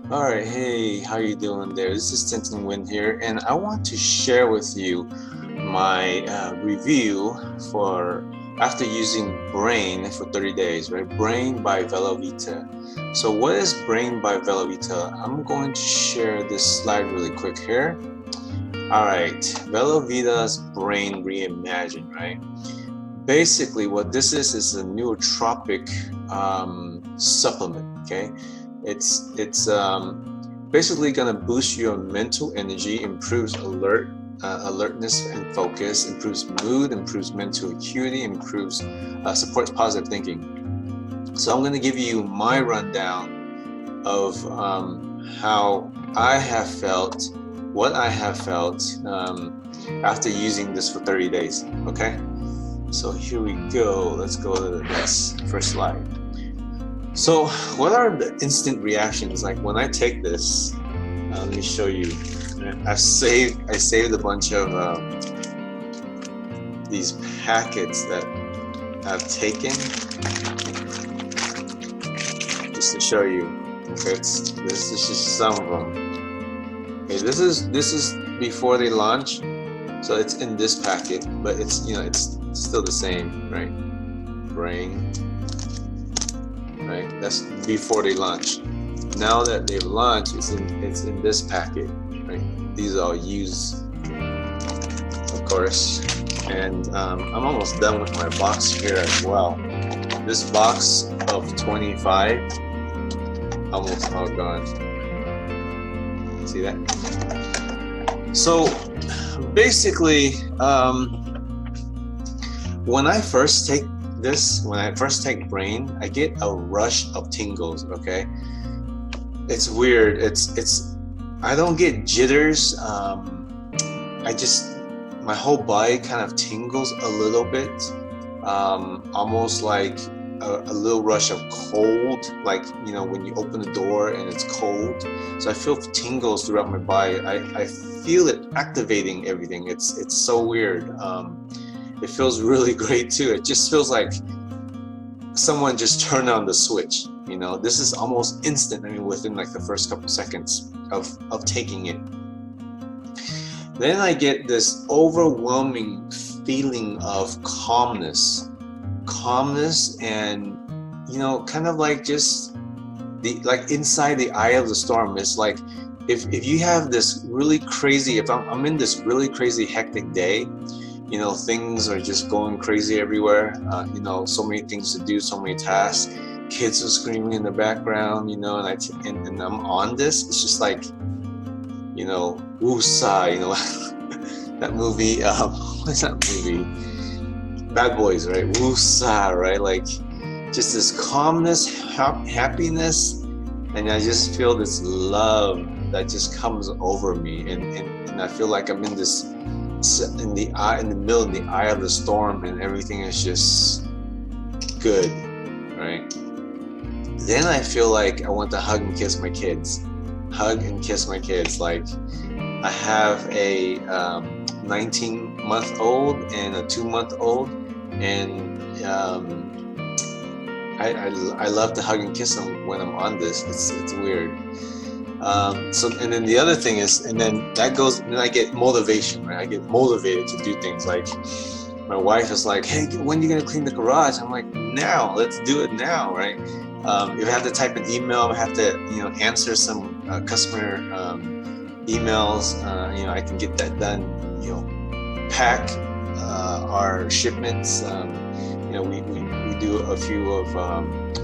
All right, hey, how you doing there? This is Tintin Win here, and I want to share with you my review for after using Brain for 30 days, right? Brain by Velovita. So what is Brain by Velovita? I'm going to share this slide really quick here. All right, Velovita's Brain Reimagined, right? Basically, what this is a nootropic supplement. Okay, it's basically gonna boost your mental energy, improves alertness and focus, improves mood, improves mental acuity, improves supports positive thinking. So I'm gonna give you my rundown of how I have felt, what I have felt after using this for 30 days. Okay. So here we go. Let's go to the next first slide. So what are the instant reactions like when I take this? Let me show you. I saved a bunch of these packets that I've taken just to show you. Okay, this is just some of them. Okay, this is before they launch, so it's in this packet, but it's it's still the same, right? Brain, right? That's before they launch. Now that they've launched, it's in this packet, right? These are used, of course, and I'm almost done with my box here as well. This box of 25, almost all gone. See that? So basically, when I first take Brain, I get a rush of tingles. Okay, it's weird. I don't get jitters. I just my whole body kind of tingles a little bit, almost like a little rush of cold, like when you open the door and it's cold. So I feel tingles throughout my body. I feel it activating everything. It's so weird. It feels really great too. It just feels like someone just turned on the switch. This is almost instant. I mean, within like the first couple seconds of taking it. Then I get this overwhelming feeling of calmness, and kind of like just like inside the eye of the storm. It's like if you have this really crazy, if I'm in this really crazy hectic day, things are just going crazy everywhere. So many things to do, so many tasks. Kids are screaming in the background, and I'm on this. It's just like, woosah, that movie. What's that movie? Bad Boys, right? Woosah, right? Like just this calmness, happiness, and I just feel this love that just comes over me, and I feel like I'm in the middle of the eye of the storm, and everything is just good, right? Then I feel like I want to hug and kiss my kids. Like I have a 19-month-old and a 2-month-old, and I love to hug and kiss them when I'm on this. It's weird. So, and then the other thing is, and then I get motivation, right? I get motivated to do things. Like my wife is like, hey, when are you gonna clean the garage? I'm like, now, let's do it now, right? If I have to type an email, I have to, answer some customer emails, I can get that done, pack our shipments. We do a few of,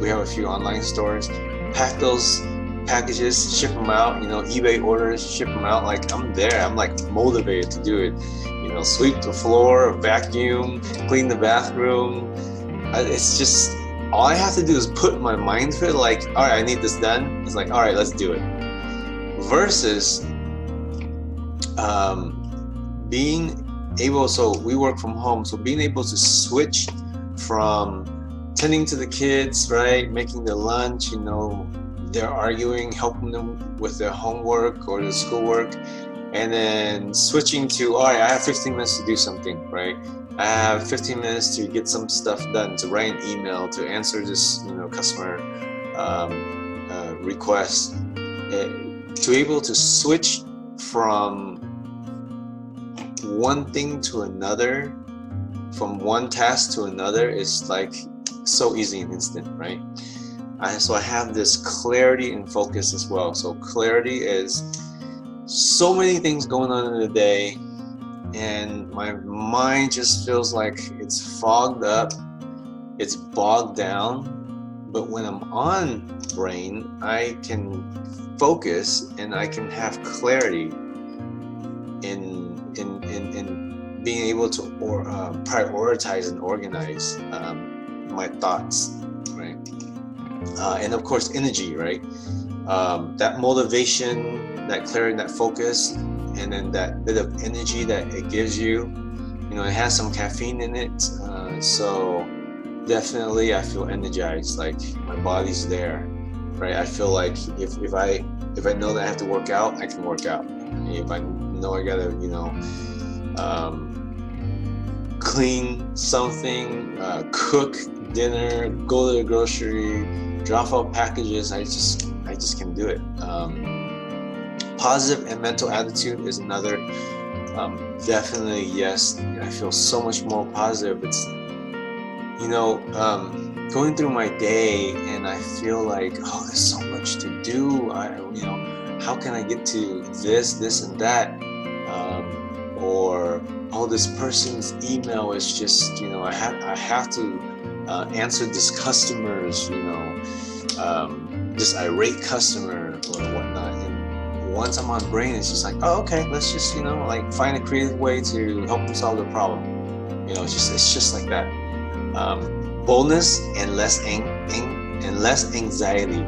we have a few online stores, pack those packages, ship them out, eBay orders, ship them out. Like I'm there, I'm like motivated to do it, sweep the floor, vacuum, clean the bathroom. It's just, all I have to do is put my mind to it, like, all right, I need this done. It's like, all right, let's do it. Versus being able, so we work from home, so being able to switch from tending to the kids, right, making their lunch, they're arguing, helping them with their homework or their schoolwork, and then switching to, all right, I have 15 minutes to do something, right? I have 15 minutes to get some stuff done, to write an email, to answer this, customer request. to be able to switch from one thing to another, from one task to another, is like so easy and instant, right? So I have this clarity and focus as well. So clarity is so many things going on in the day, and my mind just feels like it's fogged up, it's bogged down. But when I'm on brain, I can focus and I can have clarity in being able to prioritize and organize my thoughts, right? And of course, energy, right? That motivation, that clarity, that focus, and then that bit of energy that it gives you, it has some caffeine in it. So definitely I feel energized, like my body's there, right? I feel like if I know that I have to work out, I can work out. If I know I gotta, clean something, cook dinner, go to the grocery, drop off packages, I just can do it. Positive and mental attitude is another. Definitely, yes, I feel so much more positive. It's, going through my day and I feel like, oh, there's so much to do. How can I get to this and that? Or, oh, this person's email is just, I have to answer this customer's, this irate customer or whatnot. And once I'm on brain, it's just like, oh, okay, let's just, find a creative way to help them solve the problem. It's just like that. Boldness and less anxiety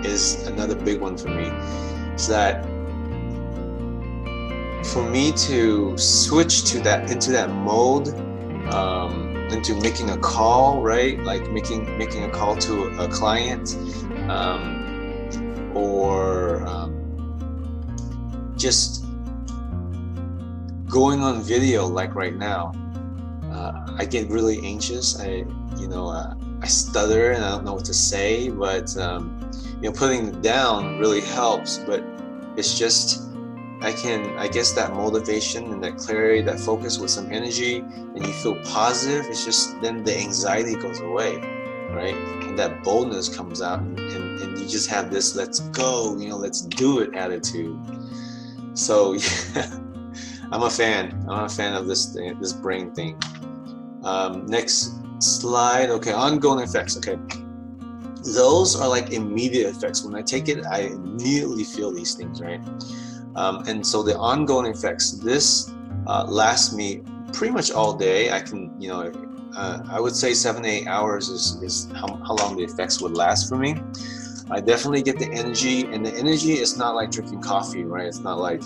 is another big one for me. Is that for me to switch into that mode, into making a call, right? Like making a call to a client, or just going on video like right now. I get really anxious. I stutter and I don't know what to say, but putting it down really helps. But it's just, I guess that motivation and that clarity, that focus with some energy, and you feel positive, it's just, then the anxiety goes away, right? And that boldness comes out, and you just have this, let's go, let's do it attitude. So yeah, I'm a fan of this brain thing. Next slide. Okay, ongoing effects. Okay, those are like immediate effects. When I take it, I immediately feel these things, right? And so the ongoing effects, this lasts me pretty much all day. I can, I would say 7 to 8 hours is how long the effects would last for me. I definitely get the energy, and the energy is not like drinking coffee, right? It's not like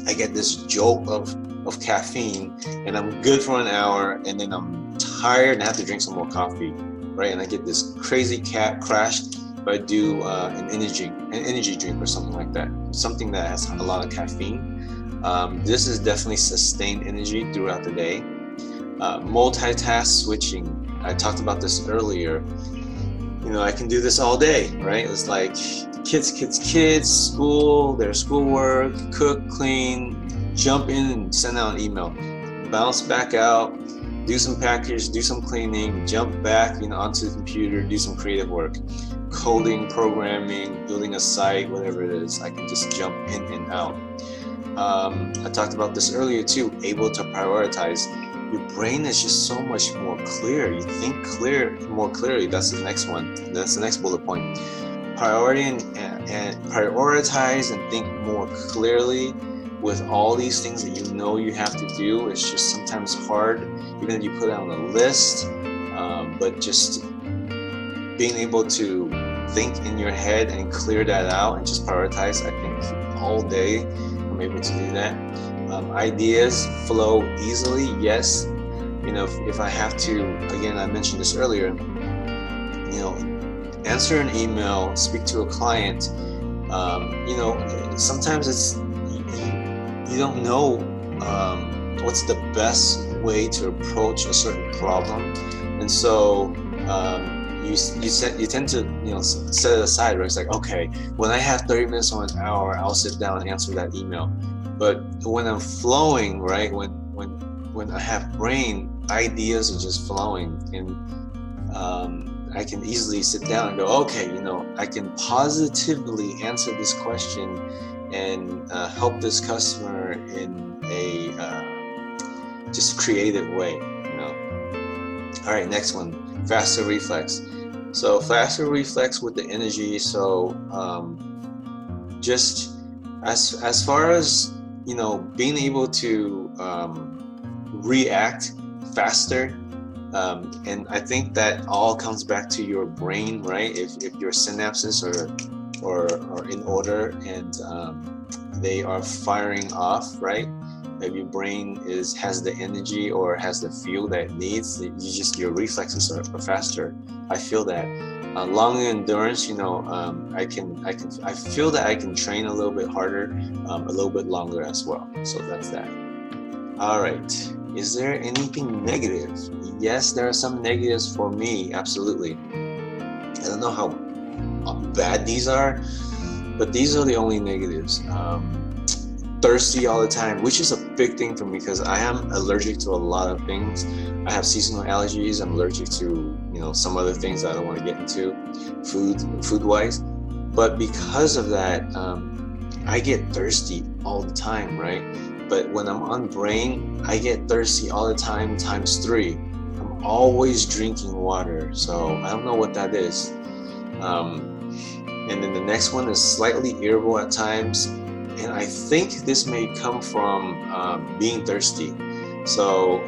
I get this jolt of caffeine and I'm good for an hour, and then I'm tired and have to drink some more coffee, right? And I get this crazy crash if I do an energy drink or something like that, something that has a lot of caffeine. This is definitely sustained energy throughout the day. Multitask switching, I talked about this earlier. I can do this all day, right? It's like kids, school, their schoolwork, cook, clean, jump in and send out an email, bounce back out, do some package, do some cleaning, jump back, onto the computer, do some creative work, coding, programming, building a site, whatever it is. I can just jump in and out. I talked about this earlier too, able to prioritize. Your brain is just so much more clear. You think more clearly. That's the next one. That's the next bullet point. Priority and prioritize and think more clearly with all these things that you have to do. It's just sometimes hard, even if you put it on a list. But just being able to think in your head and clear that out and just prioritize, I think all day I'm able to do that. Ideas flow easily, yes. If I have to, again, I mentioned this earlier, answer an email, speak to a client, sometimes it's, you don't know what's the best way to approach a certain problem. And so you tend to set it aside, right? It's like, okay, when I have 30 minutes or an hour, I'll sit down and answer that email. But when I'm flowing, right, when I have brain, ideas are just flowing, and I can easily sit down and go, okay, I can positively answer this question and help this customer in a just creative way. All right, next one, faster reflex. So faster reflex with the energy. So just as far as being able to react faster, and I think that all comes back to your brain, right? If your synapses are in order and they are firing off, right? If your brain has the energy or has the fuel that it needs, your reflexes are faster. I feel that. Long endurance, I feel that I can train a little bit harder, a little bit longer as well. So that's that. All right. Is there anything negative? Yes, there are some negatives for me. Absolutely. I don't know how bad these are, but these are the only negatives. Thirsty all the time, which is a big thing for me because I am allergic to a lot of things. I have seasonal allergies. I'm allergic to some other things that I don't want to get into, food wise. But because of that, I get thirsty all the time, right? But when I'm on brain, I get thirsty all the time times 3. I'm always drinking water, so I don't know what that is. And then the next one is slightly irritable at times. And I think this may come from being thirsty. So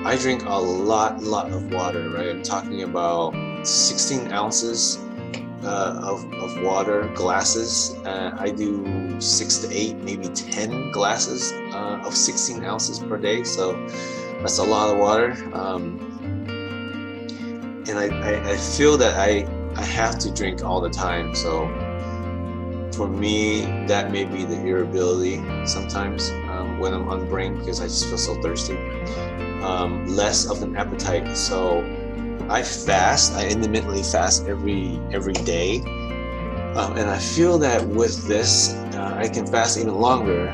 I drink a lot of water, right? I'm talking about 16 ounces of water, glasses. I do 6 to 8, maybe 10 glasses of 16 ounces per day. So that's a lot of water. And I feel that I have to drink all the time. So for me, that may be the irritability sometimes when I'm on brain because I just feel so thirsty. Less of an appetite. So I intermittently fast every day. And I feel that with this, I can fast even longer,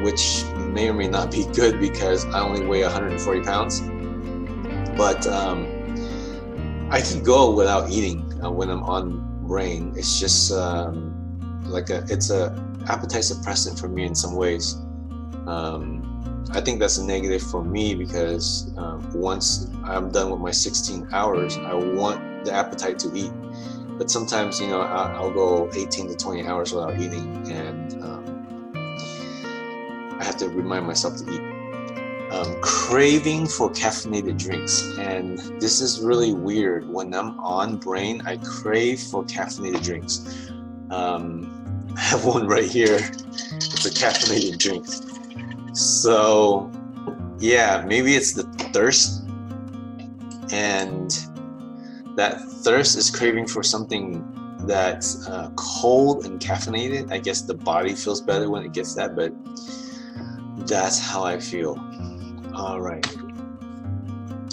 which may or may not be good because I only weigh 140 pounds. But I can go without eating when I'm on brain. It's just it's a appetite suppressant for me in some ways. I think that's a negative for me because once I'm done with my 16 hours, I want the appetite to eat. But sometimes, I'll go 18 to 20 hours without eating, and I have to remind myself to eat. Craving for caffeinated drinks, and this is really weird. When I'm on brain, I crave for caffeinated drinks. I have one right here. It's a caffeinated drink. So yeah, maybe it's the thirst, and that thirst is craving for something that's cold and caffeinated. I guess the body feels better when it gets that, but that's how I feel. All right.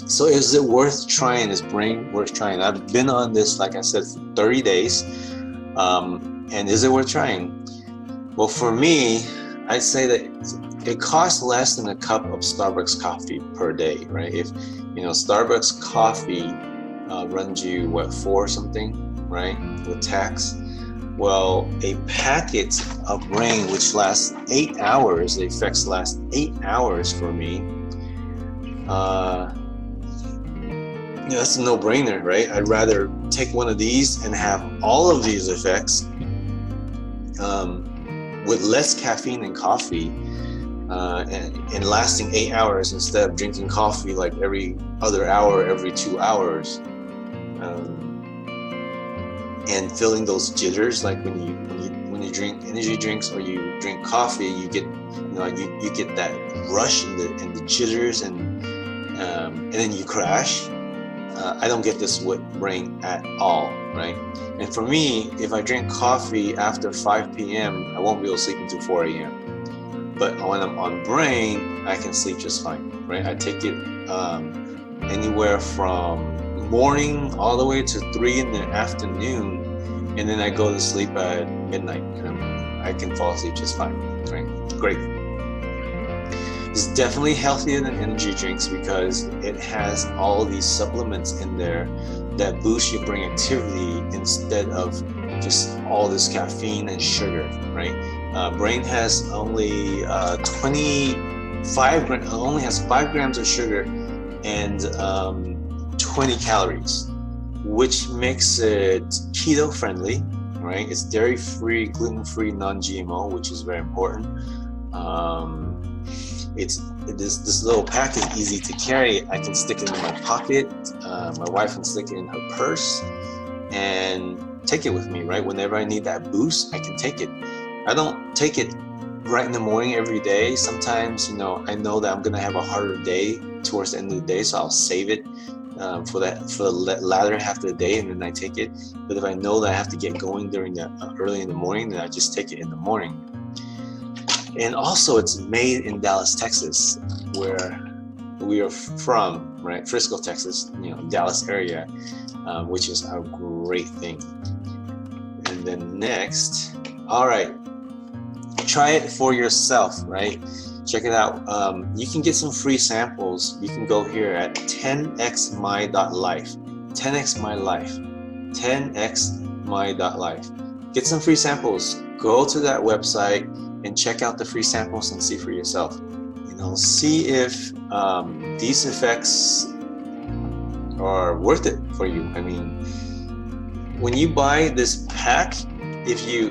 So is it worth trying? Is brain worth trying? I've been on this, like I said, for 30 days. And is it worth trying? Well, for me, I'd say that it costs less than a cup of Starbucks coffee per day, right? If Starbucks coffee runs you $4 something, right, with tax. Well, a packet of brain which lasts 8 hours, the effects last 8 hours for me. That's a no-brainer, right? I'd rather take one of these and have all of these effects with less caffeine than coffee, and lasting 8 hours instead of drinking coffee like every other hour, every 2 hours, and feeling those jitters. Like when you drink energy drinks or you drink coffee, you get you get that rush and the jitters, and then you crash. I don't get this with brain at all, right? And for me, if I drink coffee after 5 p.m., I won't be able to sleep until 4 a.m. But when I'm on brain, I can sleep just fine, right? I take it anywhere from morning all the way to 3 in the afternoon, and then I go to sleep at midnight, and I can fall asleep just fine. Right? Great. It's definitely healthier than energy drinks because it has all these supplements in there that boost your brain activity instead of just all this caffeine and sugar, right? Brain has only 5 grams of sugar and 20 calories, which makes it keto friendly, right? It's dairy free, gluten free, non-GMO, which is very important. This little pack is easy to carry. I can stick it in my pocket. My wife can stick it in her purse and take it with me, right? Whenever I need that boost, I can take it. I don't take it right in the morning every day. Sometimes, I know that I'm gonna have a harder day towards the end of the day, so I'll save it for the latter half of the day, and then I take it. But if I know that I have to get going during the early in the morning, then I just take it in the morning. And also, it's made in Dallas, Texas, where we are from, right? Frisco, Texas, Dallas area, which is a great thing. And then next, all right, try it for yourself, right? Check it out. You can get some free samples. You can go here at 10xmy.life, 10xmylife, 10xmy.life. Get some free samples. Go to that website and check out the free samples and see for yourself. See if these effects are worth it for you. I mean, when you buy this pack, if you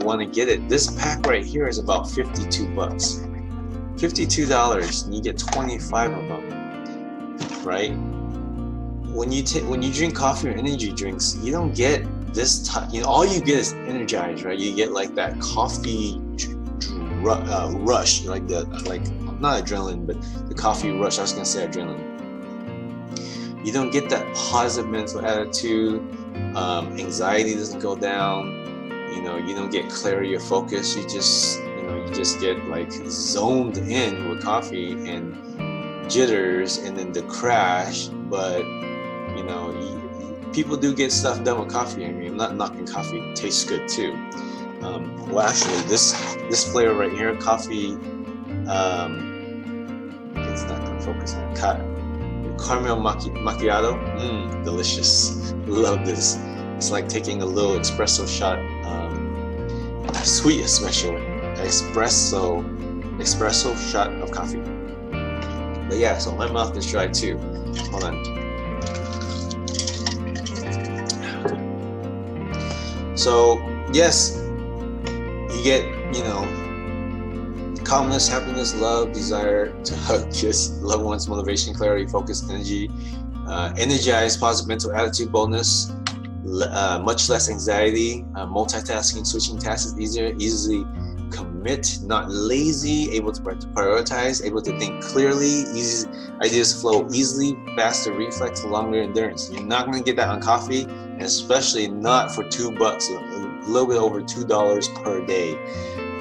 want to get it, this pack right here is about $52, $52, and you get 25 of them, right? When you drink coffee or energy drinks, you don't get this. All you get is energized, right? You get like that coffee rush, like not adrenaline, but the coffee rush. I was gonna say adrenaline. You don't get that positive mental attitude. Anxiety doesn't go down. You don't get clarity of focus. You just get like zoned in with coffee and jitters, and then the crash. But people do get stuff done with coffee. I mean, I'm not knocking coffee. It tastes good too. Well, actually, this flavor right here, coffee. It's not gonna focus on it. Caramel macchiato, delicious. Love this. It's like taking a little espresso shot, sweet espresso shot of coffee. But yeah, so my mouth is dry too. Hold on. So yes, you get calmness, happiness, love, desire to hug, kiss loved ones, motivation, clarity, focus, energy, energized, positive mental attitude, boldness, much less anxiety, multitasking, switching tasks is easier, easily commit, not lazy, able to prioritize, able to think clearly, easy ideas flow easily, faster reflex, longer endurance. You're not going to get that on coffee, and especially not for $2, a little bit over $2 per day.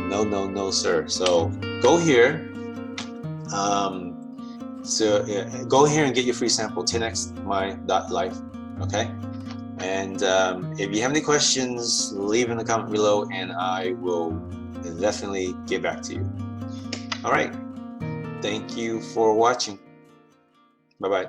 No, sir. So go here. Go here and get your free sample, 10xmy.life. Okay. And if you have any questions, leave in the comment below, and I will definitely get back to you. All right. Thank you for watching. Bye-bye.